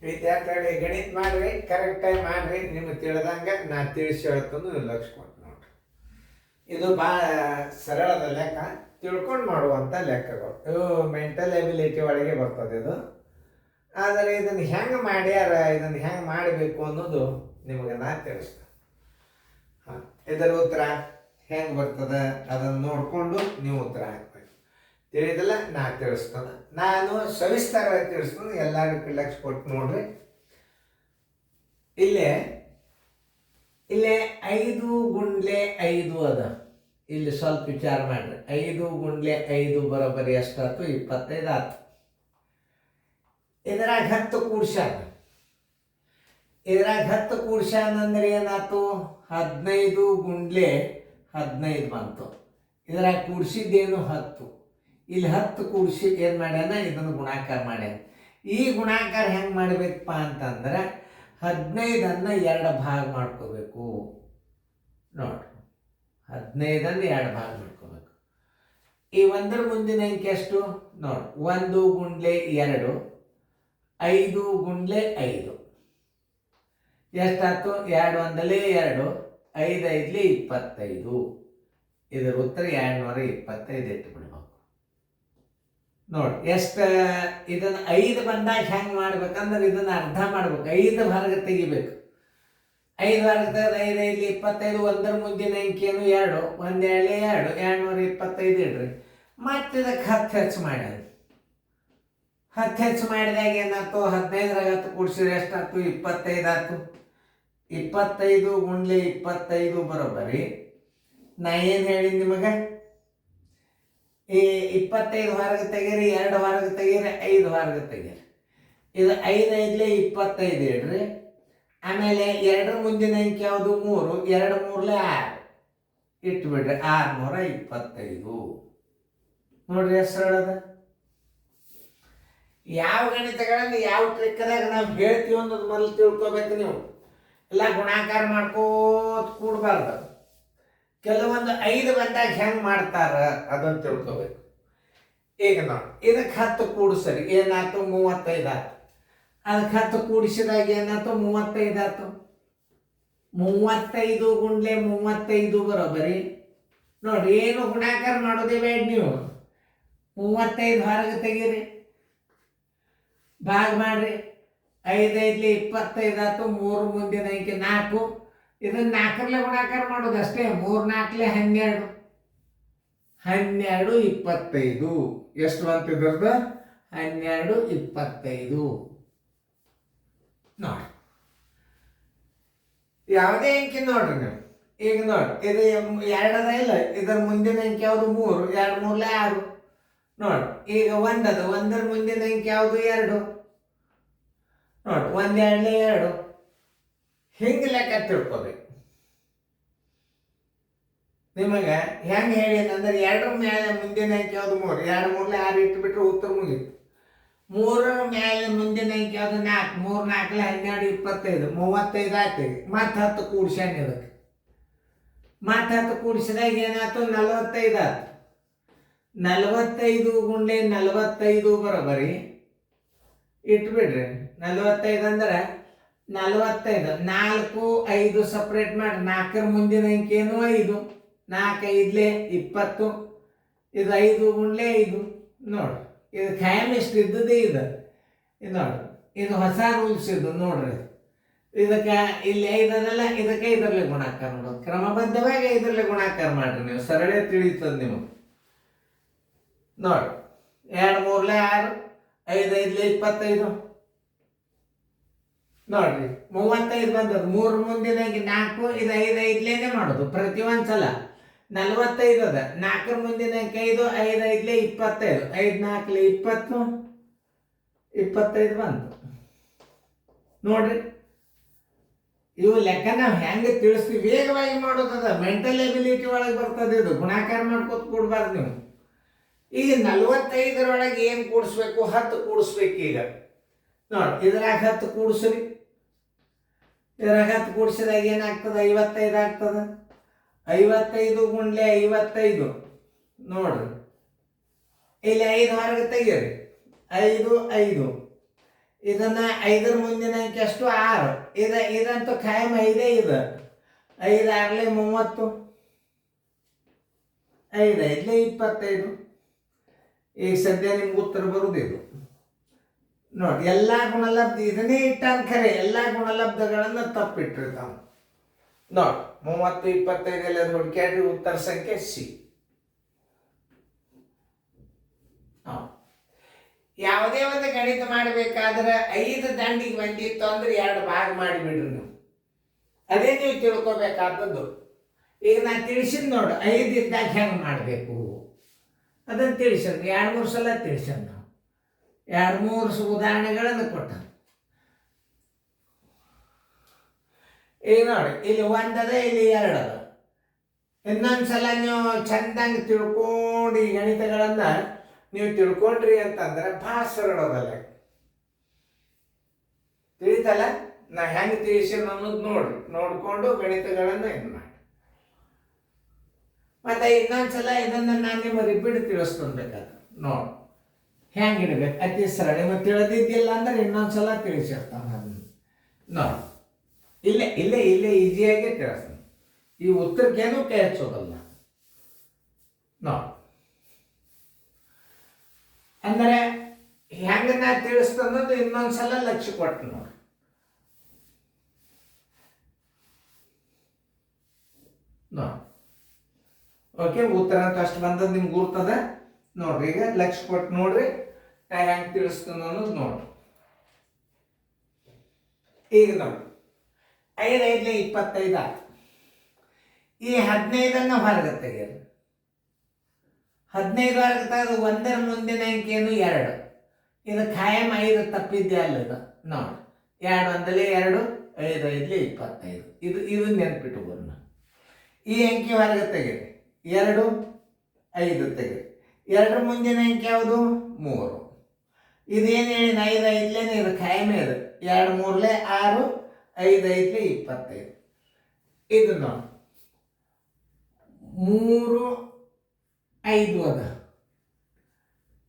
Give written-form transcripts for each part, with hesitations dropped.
ವಿದ್ಯಾರ್ಥಿಗಳಿಗೆ ಗಣಿತ ಮಾಡ್ರಿ, ಕರೆಕ್ಟಾಗಿ ಮಾಡ್ರಿ. ನಿಮಗೆ ತಿಳಿದಂಗೆ ನಾ ತಿಳಿಸಿ ಹೇಳ್ತಂದು ಲಕ್ಷ ಕೊಟ್ಟು ನೋಡ್ರಿ. ಇದು ಭಾಳ ಸರಳದ ಲೆಕ್ಕ, ತಿಳ್ಕೊಂಡು ಮಾಡುವಂಥ ಲೆಕ್ಕಗಳು. ಇವು ಮೆಂಟಲ್ ಎಬಿಲಿಟಿ ಒಳಗೆ ಬರ್ತದೆ ಇದು. ಆದರೆ ಇದನ್ನು ಹೆಂಗೆ ಮಾಡ್ಯಾರ, ಇದನ್ನು ಹೆಂಗೆ ಮಾಡಬೇಕು ಅನ್ನೋದು ನಿಮಗೆ ನಾ ತಿಳಿಸ್ತೇನೆ. ಹಾಂ, ಇದರ ಉತ್ತರ ಹೆಂಗೆ ಬರ್ತದೆ ಅದನ್ನು ನೋಡಿಕೊಂಡು ನೀವು ಉತ್ತರ ಹಾಕಬೇಕು. ತಿಳಿದಿಲ್ಲ ನಾ ತಿಳಿಸ್ತೇನೆ. ನಾನು ಸವಿಸ್ತಾರವಾಗಿ ತಿಳಿಸ್ತೇನೆ. ಎಲ್ಲರಿಗೂ ಲಕ್ಷ ಕೊಟ್ಟು ನೋಡ್ರಿ. ಇಲ್ಲೇ 5 ಅದ. ಇಲ್ಲಿ ಸ್ವಲ್ಪ ವಿಚಾರ ಮಾಡ್ರಿ. 5 × 5 ಎಷ್ಟಾಯ್ತು? 25 ಆಯ್ತು. ಇದ್ರಾಗ 10 ಕೂಡ್ಸ್ಯಾನ. ಇದ್ರಾಗ 10 ಕೂಡ್ಸ್ಯಾನಂದ್ರೆ ಏನಾಯ್ತು? 15 × 15 ಬಂತು. ಇದ್ರಾಗ ಕೂಡ್ಸಿದ್ದೇನು 10. ಇಲ್ಲಿ 10 ಕೂಡಿಸಿ ಏನು ಮಾಡ್ಯಾನ? ಇದನ್ನು ಗುಣಾಕಾರ ಮಾಡ್ಯಾನ. ಈ ಗುಣಾಕಾರ ಹೆಂಗೆ ಮಾಡಬೇಕಪ್ಪ ಅಂತಂದ್ರೆ 15ಅನ್ನು 2 ಭಾಗ ಮಾಡ್ಕೋಬೇಕು. ನೋಡ್ರಿ, 15ಅನ್ನು 2 ಭಾಗ ಮಾಡ್ಕೋಬೇಕು. ಈ 1ರ ಮುಂದಿನ ಅಂಕೆ ಎಷ್ಟು? ನೋಡಿ, 1 × 2 5 × 5 ಎಷ್ಟಾಯ್ತು? 2 1 2, 5 5 25. ಇದರ ಉತ್ತರ 225 ಇಟ್ಟುಬಿಡ್ಬೇಕು. ನೋಡಿ ಎಷ್ಟು. ಇದನ್ನು 5 ಬಂದಾಗ ಹೆಂಗೆ ಮಾಡ್ಬೇಕಂದ್ರೆ ಇದನ್ನು ಅರ್ಧ ಮಾಡ್ಬೇಕು. 5 ಹೊರಗೆ ತೆಗಿಬೇಕು. 5 ಹೊರಗೆ ತೆಗೆದು 5 5 25. 1ರ ಮುಂದಿನ ಅಂಕೇನು 2, 1 2 2, 225 ಇಡ್ರಿ. ಮತ್ತೆ ಇದಕ್ಕೆ 10 ಹೆಚ್ಚು ಮಾಡ್ಯಾನ. 10 ಹೆಚ್ಚು ಮಾಡಿದಾಗ ಏನಾಯ್ತು? 15ರಾಗ 10 ಕೂಡಿಸಿದ್ರೆ ಎಷ್ಟಾಯ್ತು? 25 ಆಯ್ತು. 25 × 25 ಬರೋಬ್ಬರಿ. ನಾ ಏನು ಹೇಳಿ ನಿಮಗೆ? ಈ 25 ಹೊರಗೆ ತೆಗೀರಿ, 2 ಹೊರಗೆ ತೆಗೀರಿ, 5 ಹೊರಗೆ ತೆಗೀರಿ. ಇದು 5 5 25 ಇಡ್ರಿ. ಆಮೇಲೆ 2ರ ಮುಂದಿನ ಅಂಕೆ ಯಾವುದು? 3. 2 3 6 ಇಟ್ಬಿಡ್ರಿ. 625. ನೋಡ್ರಿ ಎಷ್ಟು ಸರಳದ. ಯಾವ ಗಣಿತಗಳಲ್ಲಿ ಯಾವ ಟ್ರಿಕ್ದಾಗ ನಾವು ಹೇಳ್ತೀವಿ ಅನ್ನೋದು ಮೊದಲು ತಿಳ್ಕೊಬೇಕು ನೀವು. ಎಲ್ಲ ಗುಣಾಕಾರ ಮಾಡ್ಕೋತ ಕೂಡಬಾರ್ದು. ಕೆಲವೊಂದು 5 ಬಂದಾಗ ಹೆಂಗೆ ಮಾಡ್ತಾರ ಅದನ್ನು ತಿಳ್ಕೊಬೇಕು. ಈಗ ನೋಡಿ, ಇದಕ್ಕೆ 10 ಕೂಡಿಸರಿ ಏನಾಯ್ತು? 35 ಆಯ್ತು. ಅದಕ್ಕೆ 10 ಕೂಡಿಸಿದಾಗ ಏನಾಯ್ತು? 35 ಆಯ್ತು. 35 × 35 ಬರೋಬ್ಬರಿ. ನೋಡ್ರಿ, ಏನು ಗುಣಾಕಾರ ಮಾಡೋದೇ ಬೇಡ ನೀವು. 35 ಹೊರಗೆ ತೆಗೀರಿ, ಭಾಗ ಮಾಡ್ರಿ. 5 5 25 ಆಯ್ತು. 3 ಮುಂದಿನ ಅಂಕೆ 4. ಇದನ್ನು 4ರಲ್ಲೇ ಗುಣಾಕಾರ ಮಾಡೋದು ಅಷ್ಟೇ. 3 4 12. 12 25. ಎಷ್ಟು ಬಂತಿದ್ರದ್ದು? 12 25. ನೋಡಿ, ಯಾವುದೇ ಅಂಕಿ ನೋಡ್ರಿ ನೀವು. ಈಗ ನೋಡಿ, ಇದು 2 ಅದ ಇಲ್ಲ, ಇದರ ಮುಂದಿನ ಅಂಕಿ ಯಾವುದು? 3. 2 3 6. ನೋಡಿ, ಈಗ 1 ಅದ. 1ರ ಮುಂದಿನ ಅಂಕಿ ಯಾವುದು? 2. ನೋಡಿ, 1 2 2. ಹಿಂಗೆ ಲೆಕ್ಕ ತಿಳ್ಕೊಬೇಕು. ನಿಮಗೆ ಹೆಂಗೆ ಹೇಳಿದಂದ್ರೆ 2ರ ಮೇಲೆ ಮುಂದಿನ ಅಂಕೆ ಯಾವುದು? 3. 2 3 6 ಇಟ್ಬಿಟ್ರೆ ಉತ್ತರ ಮುಗೀತು. 3ರ ಮೇಲೆ ಮುಂದಿನ ಅಂಕೆ ಯಾವುದು? 4. 3 4 12 25. 35 ಆಯ್ತು. ಮತ್ತೆ 10 ಕೂಡ್ಸ್ಯಾನ ಇದಕ್ಕೆ. ಮತ್ತೆ 10 ಕೂಡಿಸಿದಾಗ ಏನಾಯ್ತು? 45 ಆಯ್ತು. 45 × 45 ಬರೋಬ್ಬರಿ. ಇಟ್ಬಿಡ್ರಿ. 45 ಅಂದ್ರೆ 45. 4 5 ಸಪ್ರೇಟ್ ಮಾಡಿ. 4ರ ಮುಂದಿನ ಅಂಕೆ ಏನು? 5. 4 5 20. ಇದು 5 × 5. ನೋಡಿ, ಇದು ಖಾಯಂ ಎಷ್ಟು ಇದ್ದದೇ ಇದು. ನೋಡಿ, ಇದು ಹೊಸ ರೂಲ್ಸ್ ಇದು. ನೋಡ್ರಿ, ಇದಕ್ಕೆ ಇಲ್ಲಿ 5 ಅದಲ್ಲ, ಇದಕ್ಕೆ 5ರಲ್ಲೇ ಗುಣಾಕಾರ ಮಾಡೋದು. ಕ್ರಮಬದ್ಧವಾಗಿ 5ರಲ್ಲೇ ಗುಣಾಕಾರ ಮಾಡ್ರಿ ನೀವು. ಸರಳ ತಿಳಿತದೆ ನಿಮಗೆ. ನೋಡಿ, 2 3 6, 5 5 25. ನೋಡ್ರಿ, 35 ಬಂದದ್ದು. 3 ಮುಂದಿನ 4. ಇದು 5 5ಲೇನೆ ಮಾಡೋದು ಪ್ರತಿ ಒಂದ್ಸಲ. 45 ಅದ. 4ರ ಮುಂದಿನ 5. 5 5 25. 5 4 20. 25 ಬಂತು. ನೋಡ್ರಿ, ಇವು ಲೆಕ್ಕ ನಾವು ಹೆಂಗೆ ತಿಳಿಸ್ತೀವಿ? ವೇಗವಾಗಿ ಮಾಡೋದದ. ಮೆಂಟಲ್ ಎಬಿಲಿಟಿ ಒಳಗೆ ಬರ್ತದೆ ಇದು. ಗುಣಾಕಾರ ಮಾಡ್ಕೋತ ಕೂಡಬಾರ್ದು ನೀವು. ಈಗ 45ರೊಳಗೆ ಏನು ಕೂಡಿಸ್ಬೇಕು? 10 ಕೂಡಿಸ್ಬೇಕು. ಈಗ ನೋಡಿ, ಇದ್ರಾಗ 10 ಕೂಡಿಸ್ರಿ. ಇದ್ರಾಗ 10 ಕೂಡಿಸಿದಾಗ ಏನಾಗ್ತದೆ? 55 ಆಗ್ತದೆ. 55 × 55. ನೋಡ್ರಿ, ಇಲ್ಲಿ 5 ಹೊರಗೆ ತೆಗೀರಿ. 5 5. ಇದನ್ನು 5ರ ಮುಂದಿನ ಅಂಕೆ ಎಷ್ಟು 6. ಇದಂತೂ ಖಾಯಂ 5 ಇದು. 5 6 30, 5 5 25. ಈಗ ಸದ್ಯ ನಿಮ್ಗೆ ಉತ್ತರ ಬರುವುದು ಇದು ನೋಡಿ. ಎಲ್ಲ ಗುಣಲಬ್ಧ ಇದನ್ನೇ ಇಟ್ಟಾನ ಖರೆ, ಎಲ್ಲ ಗುಣಲಬ್ಧಗಳನ್ನು ತಪ್ಪಿಟ್ಟಿರ್ತಾವ ನೋಡಿ. 30 25 ಎಲ್ಲ ಹುಡುಕ್ಯಾಡ್ರಿ, ಉತ್ತರ ಸಂಖ್ಯೆ ಸಿ. ಯಾವುದೇ ಒಂದು ಗಣಿತ ಮಾಡಬೇಕಾದ್ರೆ 5 ದಂಡಿಗೆ ಬಂದಿತ್ತು ಅಂದ್ರೆ 2 ಭಾಗ ಮಾಡಿಬಿಡ್ರಿ ನೀವು. ಅದೇ ನೀವು ತಿಳ್ಕೊಬೇಕಾದದ್ದು. ಈಗ ನಾನು ತಿಳಿಸಿದ್ ನೋಡು, 5 ಇದ್ದಾಗ ಹೆಂಗೆ ಮಾಡಬೇಕು ಅದನ್ನು ತಿಳಿಸೋದು. 2-3 ಸಲ ತಿಳಿಸೋದು ನಾವು. 2-3 ಉದಾಹರಣೆಗಳನ್ನು ಕೊಟ್ಟ. ಈಗ ನೋಡಿ, ಇಲ್ಲಿ 1 ಅದ, ಇಲ್ಲಿ 2 ಅದ. ಇನ್ನೊಂದ್ಸಲ ನೀವು ಚಂದಂಗೆ ತಿಳ್ಕೊಂಡು ಈ ಗಣಿತಗಳನ್ನು ನೀವು ತಿಳ್ಕೊಂಡ್ರಿ ಅಂತಂದ್ರೆ ಭಾಳ ಸರಳದಲ್ಲ. ತಿಳಿತಲ್ಲ ನಾ ಹೆಂಗೆ ತಿಳಿಸಿ ಅನ್ನೋದು ನೋಡ್ರಿ, ನೋಡಿಕೊಂಡು ಗಣಿತಗಳನ್ನು ಇದು ಮಾಡಿ. ಮತ್ತೆ ಇನ್ನೊಂದ್ಸಲ ಇದನ್ನು ನಾನು ನಿಮ್ಮ ರಿಪೀಟ್ ತಿಳಿಸ್ಕೊಳ್ಬೇಕಾದ್ರೆ ನೋಡಿ ಹೆಂಗೆ ಇಡ್ಬೇಕು. ಅತಿ ಸರಳ. ನಿಮಗೆ ತಿಳಿದಿದ್ದಿಲ್ಲ ಅಂದ್ರೆ ಇನ್ನೊಂದ್ಸಲ ತಿಳಿಸಿರ್ತಾನೆ ಅದನ್ನು ನೋಡಿ. ಇಲ್ಲೇ ಈಸಿಯಾಗಿ ತಿಳಿಸ್ತಾನೆ. ಈ ಉತ್ತರಕ್ಕೇನು ಕೈ ಹಚ್ಚೋದಲ್ಲ ನೋಡಿ. ಅಂದರೆ ಹೆಂಗೆ ನಾ ತಿಳಿಸ್ತನ್ನೋದು ಇನ್ನೊಂದ್ಸಲ ಲಕ್ಷ್ಯ ಕೊಟ್ಟು ನೋಡಿ. ಓಕೆ, ಉತ್ತರ ಅಂತ ಅಷ್ಟು ಬಂದದ್ದು ನಿಮ್ಗೆ ಗುರ್ತದ ನೋಡ್ರಿ. ಈಗ ಲಕ್ಷ್ಯ ಕೊಟ್ಟು ನೋಡ್ರಿ ನಾ ಹೆಂಗೆ ತಿಳಿಸ್ತಾನ ಅನ್ನೋದು ನೋಡ್ರಿ. ಈಗ ನೋಡಿ 5 5 25 ಆಯ್ತು. ಈ 15 ಹೊರಗೆ ತೆಗೆಯಿರಿ. 15 ಹೊರಗೆ ತೆಗೆದು 1ರ ಮುಂದಿನ ಅಂಕೆಯನ್ನು 2. ಇದು ಖಾಯಂ 5 ತಪ್ಪಿದ್ದೆ ಅಲ್ಲ ಇದು ನೋಡಿ. 2 1 2, 5 5 25. ಇದು ನೆನ್ಪಿಟ್ಟುಕೊಂಡು ಈ ಅಂಕೆ ಹೊರಗೆ ತೆಗೀರಿ. 2 5 ತೆಗೀರಿ. 2ರ ಮುಂದಿನ ಅಂಕೆ ಯಾವುದು 3. ಇದೇನು ಹೇಳಿನ 5 5 ಇದು ಖಾಯಮೇ ಇದು. 2 3 6, 5 5 25. ಇದು ನೋಡಿ 3 5 ಅದ.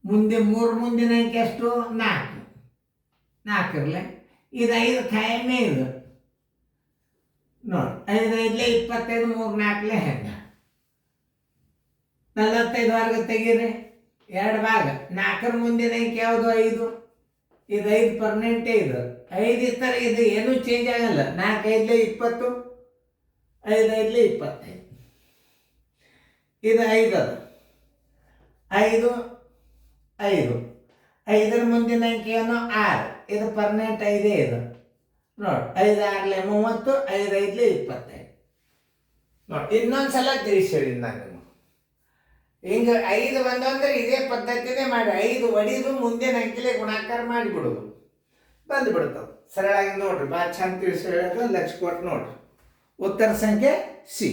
ಮುಂದೆ 3 ಮುಂದಿನ ಅಂಕೆ ಎಷ್ಟು 4. 4 ಇರಲಿ. ಇದು 5 ಖಾಯಮೇ ಇದು ನೋಡಿ. 5 5 25, 3 4 ಹೆಂಗೆ 45 ಹೊರಗೆ ತೆಗೀರಿ. 2 ಭಾಗ. 4ರ ಮುಂದಿನ ಅಂಕೆ ಯಾವುದು 5. ಇದು 5 ಪರ್ಮನೆಂಟೇ ಇದು. 5 ಇತ್ತರ ಇದು ಏನೂ ಚೇಂಜ್ ಆಗಲ್ಲ. 4 5 20, 5 5 25. ಇದು 5 ಅದ. 5 5. 5ರ ಮುಂದಿನ ಅಂಕೆಯನ್ನು 6. ಇದು ಪರ್ಮನೆಂಟ್ 5 ಇದು ನೋಡಿ. 5 6 30, 5 5 25 ನೋಡಿ. ಇನ್ನೊಂದ್ಸಲ ತಿಳಿಸಿ ಹೇಳಿ ನಾನು ಹಿಂಗೆ 5 ಬಂದು ಅಂದ್ರೆ ಇದೇ ಪದ್ಧತಿನೇ ಮಾಡಿ 5 ಹೊಡಿದು ಮುಂದಿನ ಅಂಕೆಲೆ ಗುಣಾಕಾರ ಮಾಡಿಬಿಡೋದು ಬಂದುಬಿಡ್ತಾವೆ. ಸರಳಾಗಿ ನೋಡ್ರಿ, ಭಾಳ ಚಂದ ತಿಳಿಸಿ ಹೇಳೋದು ಲಕ್ಷ್ಯ ಕೊಟ್ಟು ನೋಡ್ರಿ. ಉತ್ತರ ಸಂಖ್ಯೆ ಸಿ.